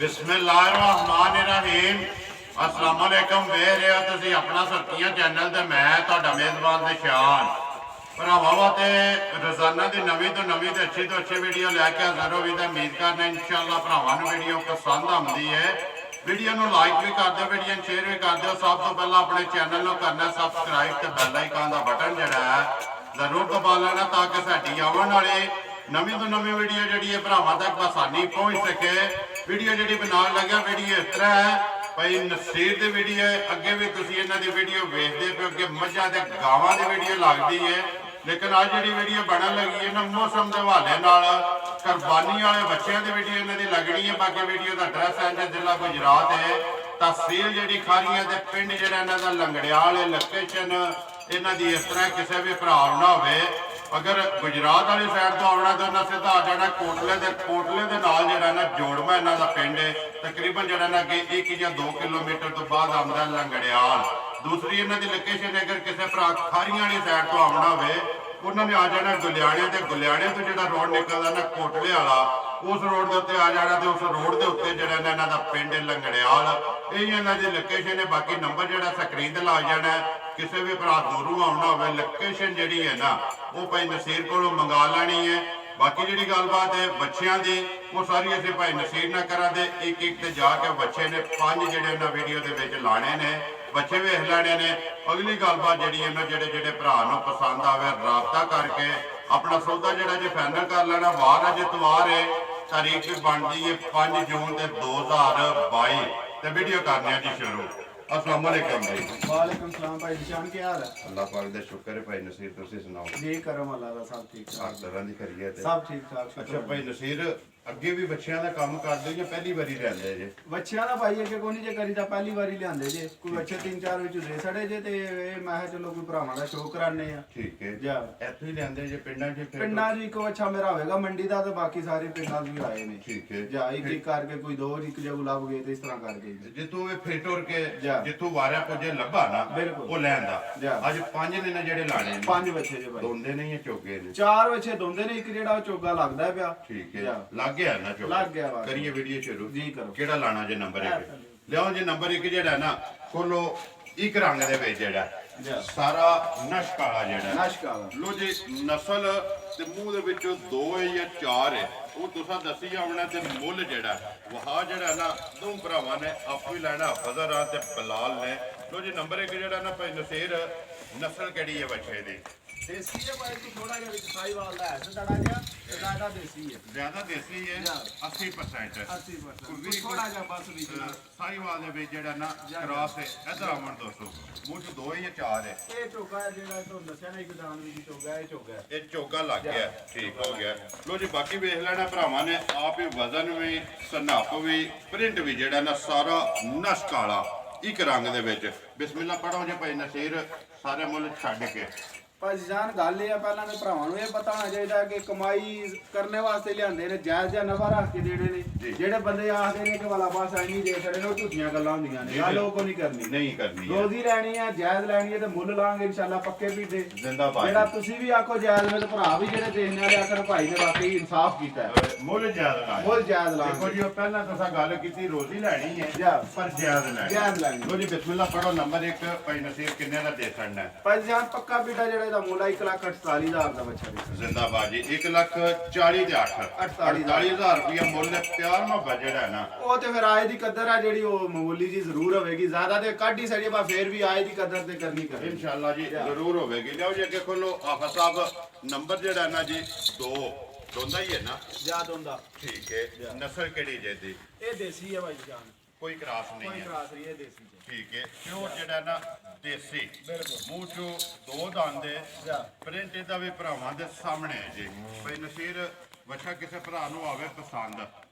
बिस्मिल्लाहिर्रहमानिर्रहीम अस्सलाम वालेकुम। वेख रहे हो तुसीं अपना सुर्खियां चैनल ते मैं तुहाडा मेज़बान निशान भरावां वास्ते रोजाना की नवीं तो अच्छी वीडियो लैके हाज़र होगी। तो उम्मीद करना इंशाअल्लाह भरावां नूं वीडियो पसंद आती है। वीडियो नूं लाइक भी कर दो, वीडियो शेयर भी कर दो। सब तो पहला अपने चैनल नूं करना सबसक्राइब ते बैल आइकन का बटन जिहड़ा है जरूर दबा लेना ताकि साडी आवन वाली नवीं तो नवीं वीडियो जी भरावां तक आसानी पहुँच सके। वीडियो जी बनाने लगे वीडियो इस तरह है भाई नसीर की वीडियो अगे भी तुम इन्हों की वीडियो वेखते पे अगे मझां ते गावां की वीडियो लगती है, लेकिन अज जी वीडियो बनन लगी है ना मौसम के हवाले नाल कुरबानी वाले बच्चों की वीडियो इन्हों की लगनी है। बाकी वीडियो का एड्रैस है जिला गुजरात है, तहसील जी खारियां ते पिंड जिहड़ा इन्हां दा लंगड़ियाल है। लोकेशन इन्हां दी इस तरह किसी भी भरा ना होवे अगर गुजरात वाली साइड तो आना तो इन्हें सीधा आ जाना कोटले के नाल जिहड़ा ना जोड़मा इन्हां दा पिंड है। तकरीबन जिहड़ा ना कि 1 या 2 किलोमीटर तो बाद आंदा लंगड़ियाल। दूसरी इन्हां दी लोकेशन अगर किसी भरा खारियां वाली साइड तो आना होवे उन्होंने आ जाना गुलियाने ते गुलियाने तो जिहड़ा रोड निकलदा ना कोटले वाला उस रोड के उत्ते आ जाना तो उस रोड के उत्ते जिहड़ा इन्हां दा पिंड लंगड़ियाल यही इन्हां दी लोकेशन है। बाकी नंबर जिहड़ा स्क्रीन ते ला जाना किसी भी भरा दूरों आना हो लोकेशन जी है ना वो भाई नसीर को मंगा लैनी है। बाकी जी गलबात है बच्चों की वो सारी असं भाई नसीर ना करा दे एक एक जाके बच्चे ने 5 जोड़े इन्होंने वीडियो के लाने ने बच्चे वेख लैने ने। अगली गलबात जी जोड़े जोड़े भरा पसंद आवे रबता करके अपना सौदा जोड़ा जो फाइनल कर लेना। बाहर अज इतवार है, तारीख भी बनती है 5 जून 2022 तो वीडियो करने जी शुरू। अस्सलाम वालेकुम जी। वालेकुम सलाम भाई निशान क्या हाल है? अल्लाह पाक दा शुक्र है भाई नसीर तुसी सुनाओ। जी करम अल्लाह दा सब ठीक हर ठाक तरह की खैरियत है सब ठीक ठाक। अच्छा भाई नसीर अगे भी बच्चों का काम करते हो या पहली बारी लेंदे जे? बच्चों का भाई अगे कोई जे करी दा पहली बारी लियादे जे कोई बच्चे 3-4 विच दे सड़े जे ते मैं चलो कोई भरावां दा शो कराने आ। ठीक है जा इत्थों ही लेंदे जे पिंडां च? पिंडां जी को अच्छा मेरा होएगा मंडी दा ते बाकी सारे पिंडां भी आए ने। ठीक है जा एक एक करके कोई दो एक जगह लभ गए ते इस तरह करके जितों वे फिर टुर के जा। जितों वारा पुजे लब्भा ना बिल्कुल। वो लैन दा जा। अज 5 ने ना जेड़े लाने ने 5 बच्चे जे भाई दोंदे नहीं है चोगे ने 4 बच्चे दोंदे ने एक जेड़ा चोगा लगदा पिया। ठीक है जा। लग गया ना चोगा लग गया बात। करिए वीडियो शुरू जी करो। केड़ा लाना जे नंबर 1 लियाओ जी। नंबर 1 जेड़ा ना खोलो एक रंग दे विच जेड़ा जा। सारा नश काला जेड़ा नश काला लो जी नस्ल ते मुंह दे विचों 2 है या 4 है वो तुसा दसी आवना ते मुੱਲ जेड़ा वहा जेड़ा ना दो भरावां ने आपू ही लैना फजर आ ते बलाल ने। लो जी नंबर 1 जेड़ा ना भाई नसीर नस्ल केड़ी है बच्चे दी? देसी है भाई तू थोड़ा जिहा विच साईवाल दा है सड़ा जिहा ते ज्यादा देसी है। ज्यादा देसी है 80% 80% थोड़ा जिहा बस विच साईवाल दे विच जेड़ा ना क्रॉस है। इधर आवन दोस्तों मुंह च 2 या 4 है। ਇਹ ਚੋਗਾ ਹੈ ਜਿਹੜਾ ਤੁਹਾਨੂੰ ਦੱਸਿਆ ਨਾ ਇੱਕ ਦਾਨ ਵੀ ਚੋਗਾ ਇਹ ਚੋਗਾ ਹੈ। ये चोगा लग गया ठीक हो गया। लो जी बाकी वेख लेना भरावां ने आप ही वजन भी सनप भी प्रिंट भी जेड़ा ना सारा नश काला एक रंग दे विच। बिस्मिल्लाह पढ़ो जी भाई नसीर सारे मुੱਲ छड्ड के। ਭਾਜੀ ਜਾਨ ਗੱਲ ਇਹ ਆ ਪਹਿਲਾਂ ਦੇ ਭਰਾਵਾਂ ਨੂੰ ਇਹ ਪਤਾ ਹੋਣਾ ਚਾਹੀਦਾ ਕਿ ਕਮਾਈ ਕਰਨ ਵਾਸਤੇ ਲਿਆਂਦੇ ਨੇ ਜਾਇਜ਼ ਜਿਹਾ ਨਫਾ ਰੱਖ ਕੇ ਦੇਣੇ ਨੇ। ਜਿਹੜੇ ਬੰਦੇ ਆਖਦੇ ਨੇ ਕਿ ਵਾਲਾ ਪਾਸ ਐ ਨਹੀਂ ਦੇ ਸਕਦੇ ਨੇ ਉਹ ਝੂਠੀਆਂ ਗੱਲਾਂ ਹੁੰਦੀਆਂ ਨੇ। ਆ ਲੋਕੋ ਨਹੀਂ ਕਰਨੀ नहीं करनी है ਰੋਜ਼ੀ ਲੈਣੀ ਹੈ ਜਾਇਜ਼ ਲੈਣੀ ਹੈ ਤੇ ਮੁੱਲ ਲਾਂਗੇ ਇਨਸ਼ਾਅੱਲਾ ਪੱਕੇ ਪੀਦੇ। जिंदाबाद ਜਿਹੜਾ ਤੁਸੀਂ ਵੀ ਆਖੋ ਜਾਇਜ਼ ਮੇਰੇ ਭਰਾ ਵੀ ਜਿਹੜੇ ਦੇਖਣ ਵਾਲੇ ਆਖਣ ਭਾਈ ਨੇ ਵਾਕਈ ਇਨਸਾਫ ਕੀਤਾ ਹੈ। ਮੁੱਲ ਜਾਇਜ਼ ਲਾਇਆ। ਮੁੱਲ ਜਾਇਜ਼ देखो ਲਾਂਗੇ जी पहला तुसा गल की रोजी लैनी है ਜਾ पर जायज लैनी। ਜਾਇਜ਼ ਲੈਣੀ। लो जी बिस्मिल्लाह पढ़ो नंबर 1 भाई नसीर किन्ने दा दे छड़ना है? ਭਾਜੀ ਜਾਨ ਪੱਕਾ ਪੀਟਾ ਜਿਹੜਾ ਇਹਦਾ ਮੁੱਲ 1,48,000 ਦਾ ਬੱਚਾ ਦੇ। जिंदाबाद जी 1,40,8 48,000 रुपया मुੱਲ प्यार मोहब्बत जेड़ा है ना ਉਹ ਤੇ ਫਿਰ ਆਏ ਦੀ ਕਦਰ ਆ ਜਿਹੜੀ ਉਹ ਮਾਮੂਲੀ ਜੀ ਜ਼ਰੂਰ ਹੋਵੇਗੀ। ਜ਼ਿਆਦਾ ਤੇ ਕੱਢ ਹੀ ਸੜੀ ਬਾ ਫੇਰ ਵੀ ਆਏ ਦੀ ਕਦਰ ਤੇ ਕਰਨੀ ਕਰਨੀ। इंशाल्लाह जी जरूर होगी। लियाओ जी अगे खोलो आफा साहब नंबर जेड़ा है ना जी 2 दोंदा ही है ना? ਯਾਦ ਹੁੰਦਾ ठीक है नस्ल केड़ी जे दी? ਇਹ ਦੇਸੀ ਹੈ ਭਾਈ ਜਾਨ कोई क्रॉस नहीं ਕੋਈ है। ਕਰਾਸ ਨਹੀਂ ਇਹ ਦੇਸੀ ਚ। ठीक है प्योर जेड़ा है ना देसी ਬਿਲਕੁਲ मूंह चो 2 दंद है ਜਾ प्रिंट ਇਹਦਾ ਵੀ ਭਰਾਵਾਂ ਦੇ ਸਾਹਮਣੇ ਹੈ ਜੀ। ਭਾਈ ਨਸੀਰ ਬੱਚਾ ਕਿਸੇ ਭਰਾ ਨੂੰ ਆਵੇ ਪਸੰਦ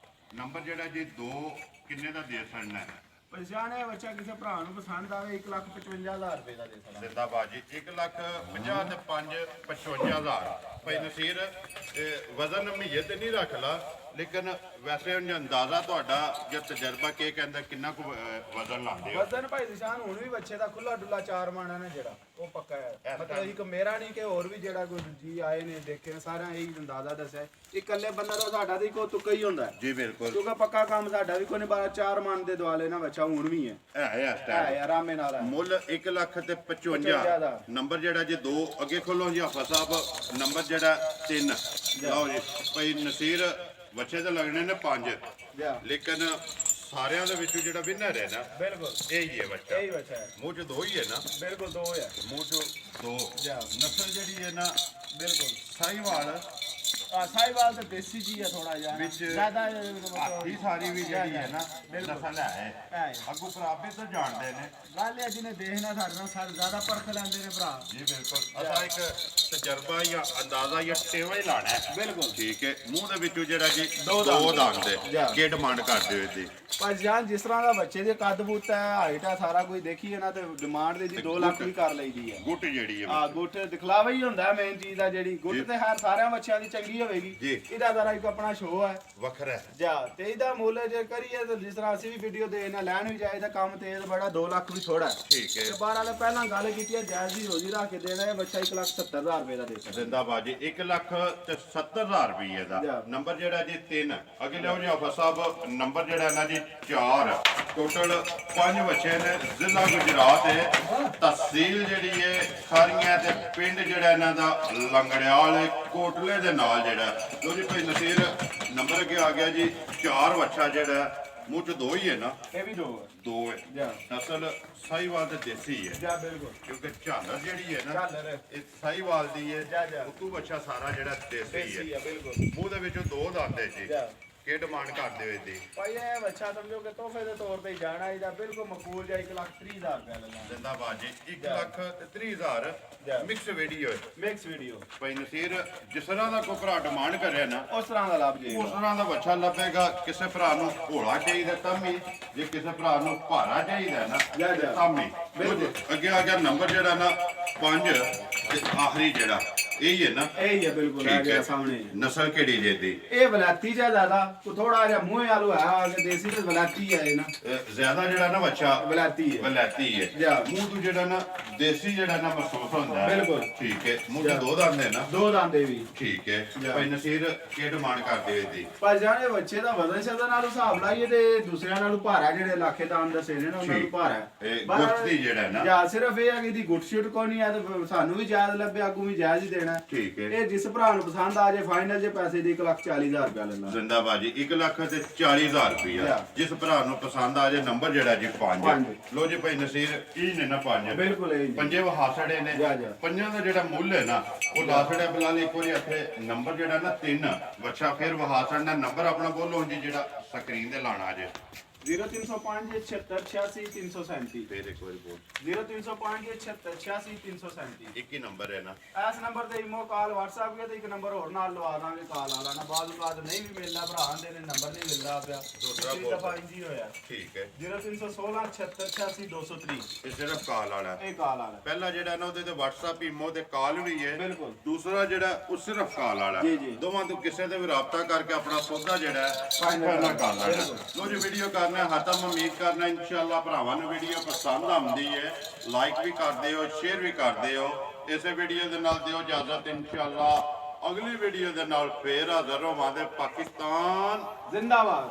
ਨੰਬਰ ਜਿਹੜਾ ਜੀ 2 ਕਿੰਨੇ ਦਾ ਦੇ ਸਕਣਾ ਹੈ? ਪਛਾਣ ਇਹ ਬੱਚਾ ਕਿਸੇ ਭਰਾ ਨੂੰ ਪਸੰਦ ਆਵੇ 1,55,000 ਰੁਪਏ ਦਾ ਦੇ ਸਕਦਾ। ਜ਼ਿੰਦਾਬਾਦ ਜੀ 1,50,000 ਤੇ 5,55,000 ਭਾਈ ਨਸੀਰ ਵਜ਼ਨ ਮਹੀਏ ਤੇ ਨਹੀਂ ਰੱਖ ਲਾ ਲੇਕਿਨ ਵੈਸੇ ਉਂਝ ਅੰਦਾਜ਼ਾ ਤੁਹਾਡਾ ਜਾਂ ਤਜਰਬਾ ਕੀ ਕਹਿੰਦਾ ਕਿੰਨਾ ਕੁ ਵਜ਼ਨ ਲਾਉਂਦੇ ਹੋ? ਵਜ਼ਨ ਭਾਈ ਨਿਸ਼ਾਨ ਹੁਣ ਵੀ ਬੱਚੇ ਦਾ ਖੁੱਲਾ ਡੁੱਲਾ 4 ਮਾਣਾ ਨੇ ਜਿਹੜਾ ਉਹ ਪੱਕਾ ਹੈ। ਮਤਲਬ ਇੱਕ ਮੇਰਾ ਨਹੀਂ ਕਿ ਹੋਰ ਵੀ ਜਿਹੜਾ ਕੋਈ ਜੀ ਆਏ ਨੇ ਦੇਖੇ ਨੇ ਸਾਰਿਆਂ ਇਹੀ ਅੰਦਾਜ਼ਾ ਦੱਸਿਆ। ਇਕੱਲੇ ਬੰਦਾ ਦਾ ਸਾਡਾ ਤੇ ਇੱਕੋ ਤੁੱਕਾ ਹੀ ਹੁੰਦਾ ਹੈ ਜੀ ਬਿਲਕੁਲ, ਕਿਉਂਕਿ ਪੱਕਾ ਕੰਮ ਸਾਡਾ ਵੀ ਕੋਈ ਨਹੀਂ। 4 ਮਣ ਦੇ ਦੁਆਲੇ ਨਾ ਬੱਚਾ ਹੁਣ ਵੀ ਹੈ ਹੈ ਸਟਾਈਲ ਆਰਾਮੇ ਨਾਲ ਹੈ। ਮੁੱਲ 1,55,000 ਨੰਬਰ ਜਿਹੜਾ ਜੇ 2 ਅੱਗੇ ਖੋਲੋ ਜੀ ਆਫਾ ਸਾਹਿਬ ਨੰਬਰ ਜਿਹੜਾ 3 ਲਓ ਜੀ ਭਾਈ ਨਸੀਰ ਬੱਚੇ ਤਾਂ ਲੱਗਣੇ ਨੇ 5 ਲੇਕਿਨ ਸਾਰਿਆਂ ਦੇ ਵਿੱਚੋਂ ਜਿਹੜਾ ਵਿਨਰ ਹੈ ਨਾ ਬਿਲਕੁਲ ਇਹ ਹੀ ਹੈ ਬੱਚਾ। ਇਹੀ ਬੱਚਾ ਹੈ ਮੂੰਹ ਚ 2 ਹੀ ਹੈ ਨਾ? ਬਿਲਕੁਲ 2 ਹੈ ਮੂੰਹ ਚ 2 ਨਸਲ ਜਿਹੜੀ ਹੈ ਨਾ ਬਿਲਕੁਲ ਸਾਹੀਵਾਲ ਸਾਈਵਾਲ ਤੇ ਦੇਸੀ ਜੀ ਹੈ ਥੋੜਾ ਜਿਹਾ ਵਿੱਚ ਜ਼ਿਆਦਾ ਹਾਥੀ ਸਾਰੀ ਵੀ ਜਿਹੜੀ ਹੈ ਨਾ ਨਸਲ ਹੈ ਅੱਗੂ ਪ੍ਰਾਪੇ ਤੋਂ ਜਾਣਦੇ ਨੇ। ਗੱਲ ਹੈ ਜਿਹਨੇ ਦੇਖਣਾ ਸਾਡੇ ਨਾਲ ਸਾਰੇ ਜ਼ਿਆਦਾ ਪਰਖ ਲੈਂਦੇ ਨੇ ਭਰਾ ਜੀ ਬਿਲਕੁਲ, ਅਸਾਂ ਇੱਕ ਤਜਰਬਾ ਜਾਂ ਅੰਦਾਜ਼ਾ ਜਾਂ ਟੇਵਾ ਹੀ ਲਾਣਾ ਹੈ। ਬਿਲਕੁਲ ਠੀਕ ਹੈ, ਮੂੰਹ ਦੇ ਵਿੱਚੋਂ ਜਿਹੜਾ ਜੀ 2 ਦੰਦ ਦੰਦ ਦੇ ਕੀ ਡਿਮਾਂਡ ਕਰਦੇ ਹੋ ਇਹਦੀ? ਪਰ ਜਾਨ ਜਿਸ ਤਰ੍ਹਾਂ ਦਾ ਬੱਚੇ ਦੇ ਕੱਦ ਬੂਤ ਹੈ ਹਾਈਟ ਹੈ ਸਾਰਾ ਕੁਝ ਦੇਖੀਏ ਨਾ ਤੇ ਡਿਮਾਂਡ ਦੇ ਜੀ 2 ਲੱਖ ਵੀ ਕਰ ਲਈਦੀ ਹੈ। ਗੁੱਟ ਜਿਹੜੀ ਹੈ ਆ ਗੁੱਟ ਦਿਖਲਾਵਾ ਹੀ ਹੁੰਦਾ ਮੇਨ ਚੀਜ਼ ਦਾ। ਜਿਹੜੀ ਗੁੱਟ ਤੇ ਹਰ ਸਾਰਿਆਂ ਬੱਚਿਆਂ ਦੀ ਚੰਗੀ ਹੋਵੇਗੀ। ਜੀ। ਇਹਦਾ ਜ਼ਰਾ ਇੱਕ ਆਪਣਾ ਸ਼ੋਅ ਹੈ ਵੱਖਰਾ ਹੈ। ਜਾ ਤੇ ਇਹਦਾ ਮੁੱਲ ਜੇ ਕਰੀਏ ਤੇ ਜਿਸ ਤਰ੍ਹਾਂ ਅਸੀਂ ਵੀ ਵੀਡੀਓ ਦੇਖਣਾ ਲੈਣ ਵੀ ਜਾਏ ਤਾਂ ਕੰਮ ਤੇਜ਼ ਬੜਾ 2 ਲੱਖ ਵੀ ਥੋੜਾ ਹੈ। ਠੀਕ ਹੈ, ਤੇ ਬਾਹਰ ਵਾਲੇ ਪਹਿਲਾਂ ਗੱਲ ਕੀਤੀ ਹੈ ਜਾਇਜ਼ ਦੀ ਰੋਜ਼ੀ ਰੱਖ ਕੇ ਦੇਣਾ ਹੈ ਬੱਚਾ 1,70,000 ਰੁਪਏ ਦਾ ਦੇ ਸਕਦਾ। ਜ਼ਿੰਦਾਬਾਦ ਜੀ 1,70,000 ਰੁਪਏ ਦਾ ਜਾ। ਨੰਬਰ ਜਿਹੜਾ ਜੀ 3 ਅੱਗੇ ਲਿਆਓ ਜੀ ਆਫਾ ਸਾਹਿਬ ਨੰਬਰ ਜਿਹੜਾ ਨਾ ਜੀ 4 ਟੋਟਲ 5 ਬੱਚੇ ਨੇ। ਜ਼ਿਲ੍ਹਾ ਗੁਜਰਾਤ ਹੈ, ਤਹਿਸੀਲ ਜਿਹੜੀ ਹੈ ਖਾਰੀਆਂ ਤੇ ਪਿੰਡ ਜਿਹੜਾ ਇਹਨਾਂ ਦਾ ਲੰਗੜਿਆਲ ਕੋਟਲੇ ਦੇ ਨਾਲ ਜਿਹੜਾ। ਲੋ ਜੀ ਭਾਈ ਨਸੀਰ ਨੰਬਰ ਅੱਗੇ ਆ ਗਿਆ ਜੀ 4 ਬੱਚਾ ਜਿਹੜਾ ਮੂੰਹ ਚ 2 ਹੀ ਹੈ ਨਾ? ਇਹ ਵੀ 2 ਹੈ 2 ਹੈ। ਜਾ ਨਸਲ ਸਾਹੀਵਾਲ ਤੇ ਦੇਸੀ ਹੈ ਜਾ ਬਿਲਕੁਲ ਕਿਉਂਕਿ ਝਾਲਰ ਜਿਹੜੀ ਹੈ ਨਾ ਝਾਲਰ ਇਹ ਸਾਹੀਵਾਲ ਦੀ ਹੈ। ਜਾ, ਜਾ। ਉਤੂ ਬੱਚਾ ਸਾਰਾ ਜਿਹੜਾ ਦੇਸੀ ਦੇਸੀ ਹੈ। ਹੈ ਬਿਲਕੁਲ ਮੂੰਹ ਦੇ ਵਿੱਚੋਂ 2 ਦੰਦ ਹੈ ਜੀ। ਜਾ ਕੀ ਡਿਮਾਂਡ ਕਰਦੇ ਹੋ ਇਹਦੀ? ਭਾਈ ਇਹ ਬੱਚਾ ਸਮਝੋ ਕਿ ਤੋਹਫੇ ਦੇ ਤੌਰ ਤੇ ਜਾਣਾ ਇਹਦਾ ਬਿਲਕੁਲ ਮਕਬੂਲ ਜਾਂ 1,30,000 ਰੁਪਏ ਲੈਣਾ। ਜ਼ਿੰਦਾਬਾਦ ਜੀ 1,30,000 ਜਾ। ਮਿਕਸ ਵੀਡੀਓ ਹੈ। ਮਿਕਸ ਵੀਡੀਓ ਭਾਈ ਨਸੀਰ ਜਿਸ ਤਰ੍ਹਾਂ ਦਾ ਕੋਈ ਭਰਾ ਡਿਮਾਂਡ ਕਰਿਆ ਨਾ ਉਸ ਤਰ੍ਹਾਂ ਦਾ ਲੱਭ ਜੇ ਉਸ ਤਰ੍ਹਾਂ ਦਾ ਬੱਚਾ ਲੱਭੇਗਾ। ਕਿਸੇ ਭਰਾ ਨੂੰ ਭੋਲਾ ਚਾਹੀਦਾ ਤਾਂ ਵੀ, ਜੇ ਕਿਸੇ ਭਰਾ ਨੂੰ ਭਾਰਾ ਚਾਹੀਦਾ ਨਾ ਜਾ, ਜਾ। ਤਾਂ ਵੀ। ਅੱਗੇ ਆ ਗਿਆ ਨੰਬਰ ਜਿਹੜਾ ਨਾ 5 ਤੇ ਆਖਰੀ ਜਿਹੜਾ ਇਹ ਹੀ ਹੈ ਨਾ? ਇਹ ਹੀ ਹੈ ਬਿਲਕੁਲ ਆ ਗਿਆ ਸਾਹਮਣੇ। ਨਸਲ ਕਿਹੜੀ ਜੇ ਦੀ? ਇਹ ਵਲਾਤੀ ਜਿਹਾ ਜ਼ਿਆਦਾ ਕੋ ਥੋੜਾ ਜਿਹਾ ਮੂੰਹ ਆਲੂ ਹੈ ਕਿ ਦੇਸੀ ਤੇ ਵਲਾਤੀ ਹੈ ਇਹ ਨਾ। ਜ਼ਿਆਦਾ ਜਿਹੜਾ ਨਾ ਬੱਚਾ ਵਲਾਤੀ ਹੈ ਵਲੈਤੀ ਹੈ। ਜਾ। ਮੂੰਹ ਤੋਂ ਜਿਹੜਾ ਨਾ ਦੇਸੀ ਜਿਹੜਾ ਨਾ ਮਹਿਸੂਸ ਹੁੰਦਾ ਹੈ। ਬਿਲਕੁਲ। ਠੀਕ ਹੈ, ਮੂੰਹ ਤੇ 2 ਦੰਦ ਹੈ ਨਾ? 2 ਦੰਦੇ ਵੀ। ਠੀਕ ਹੈ ਜਾ। ਭਾਈ ਨਸੀਰ ਕੀ ਡਿਮਾਂਡ ਕਰਦੇ ਹੋ ਇਹਦੀ? ਪਰ ਜਾਨੇ ਬੱਚੇ ਦਾ ਵਜ਼ਨ ਸ਼ਜ਼ਨ ਨਾਲ ਹਿਸਾਬ ਲਾਈਏ ਤੇ ਦੂਸਰਿਆਂ ਨਾਲੋਂ ਭਾਰਾ ਜਿਹੜੇ ਇਲਾਕੇ ਦਾ ਅੰਦਰ ਸੇ ਨੇ ਨਾ ਉਹਨਾਂ ਨੂੰ ਭਾਰਾ ਹੈ। ਇਹ ਗੁੱਟ ਦੀ ਜਿਹੜਾ ਹੈ ਨਾ? ਜਾਂ ਸਿਰਫ ਇਹ ਹੈ ਕਿ ਇਹਦੀ ਗੁੱਟ ਸ਼ੂਟ ਕੋਈ ਨਹੀਂ ਹੈ ਤੇ ਸਾਨੂੰ ਵੀ ਜਾਇਜ਼ ਲੱਭੇ ਆਗੂ ਵੀ ਜਾਇਜ਼ ਹੀ ਦੇਣਾ। ਠੀਕ ਹੈ, ਇਹ ਜਿਸ ਭਰਾ ਨੂੰ ਪਸੰਦ ਆ ਜੇ ਫਾਈਨਲ ਜੇ ਪੈਸੇ ਦੀ 1,40,000 ਰੁਪਏ ਲੈਣਾ। ਜ਼ਿੰਦਾਬਾਦ ਜੀ 1,40,000 ਰੁਪਇਆ। ਜਾ। ਜਿਸ ਭਰਾ ਨੂੰ ਪਸੰਦ ਆ ਜੇ ਨੰਬਰ ਜਿਹੜਾ ਜੀ 5 ਪੰਜ। ਲੋ ਜੀ ਭਾਈ ਨਸੀਰ ਇਹ ਨੇ ਨਾ 5 ਬਿਲਕੁਲ ਇਹ ਜੀ। ਪੰਜੇ ਵਹਾਸੜੇ ਨੇ। ਜਾ, ਜਾ। ਪੰਜਾਂ ਦਾ ਜਿਹੜਾ ਮੁੱਲ ਹੈ ਨਾ ਉਹ ਲਾਸੜੇ ਬਲਾਲ ਇੱਕ ਵਾਰੀ ਇੱਥੇ ਨੰਬਰ ਜਿਹੜਾ ਨਾ 3 ਬੱਚਾ ਫਿਰ ਵਹਾਸੜ ਦਾ ਨੰਬਰ ਆਪਣਾ ਬੋਲੋ ਜੀ ਜਿਹੜਾ ਸਕਰੀਨ ਤੇ ਲਾਣਾ ਜੇ। 0305 76 86 337 ਫਿਰ ਇੱਕ ਵਾਰੀ ਬੋਲ। 0305 76 86 337 ਇੱਕ ਹੀ ਨੰਬਰ ਹੈ ਨਾ? ਇਸ ਨੰਬਰ ਤੇ ਇਮੋ ਕਾਲ WhatsApp ਕੇ ਤੇ ਇੱਕ ਨੰਬਰ ਹੋਰ ਨਾਲ ਲਵਾ ਦਾਂਗੇ ਕਾਲ ਵਾਲਾ ਨਾ। ਬਾਅਦ ਨਹੀਂ ਵੀ ਮਿਲਦਾ ਭਰਾ ਦੇ ਨੇ ਨੰਬਰ ਨਹੀਂ ਮਿਲਦਾ ਪਿਆ। ਦੂਸਰਾ ਦੂਸਰੀ ਦਫਾ ਇੰਜੀ ਹੋਇਆ। ਠੀਕ ਹੈ, 0316 76 86 230 ਇਹ ਸਿਰਫ ਕਾਲ ਵਾਲਾ। ਇਹ ਕਾਲ ਵਾਲਾ ਪਹਿਲਾ ਜਿਹੜਾ ਨਾ ਉਹਦੇ ਤੇ WhatsApp ਇਮੋ ਤੇ ਕਾਲ ਵੀ ਹੈ। ਬਿਲਕੁਲ। ਦੂਸਰਾ ਜਿਹੜਾ ਉਹ ਸਿਰਫ ਕਾਲ ਵਾਲਾ। ਜੀ, ਜੀ। ਦੋਵਾਂ ਤੋਂ ਕਿਸੇ ਤੇ ਵੀ ਰਾਬਤਾ ਕਰਕੇ ਆਪਣਾ ਸੌਦਾ ਜਿਹੜਾ ਹੈ Final ਪਹਿਲਾਂ ਕਰ ਲੈਣਾ। ਬਿਲਕੁਲ। ਲੋ ਜੀ ਵੀਡੀਓ ਕਰਨਾ ਹਤਮ ਉਮੀਦ ਕਰਨਾ ਇਨਸ਼ਾਅੱਲਾ ਭਰਾਵਾਂ ਨੂੰ ਵੀਡੀਓ ਪਸੰਦ ਆਉਂਦੀ ਹੈ। ਲਾਈਕ ਵੀ ਕਰਦੇ ਹੋ, ਸ਼ੇਅਰ ਵੀ ਕਰਦੇ ਹੋ। ਇਸੇ ਵੀਡੀਓ ਦੇ ਨਾਲ ਦਿਓ ਇਜਾਜ਼ਤ। ਇਨਸ਼ਾਅੱਲਾ ਅਗਲੀ ਵੀਡੀਓ ਦੇ ਨਾਲ ਫੇਰ ਹਾਜ਼ਰ ਹੋਵਾਂਗੇ। ਪਾਕਿਸਤਾਨ ਜ਼ਿੰਦਾਬਾਦ।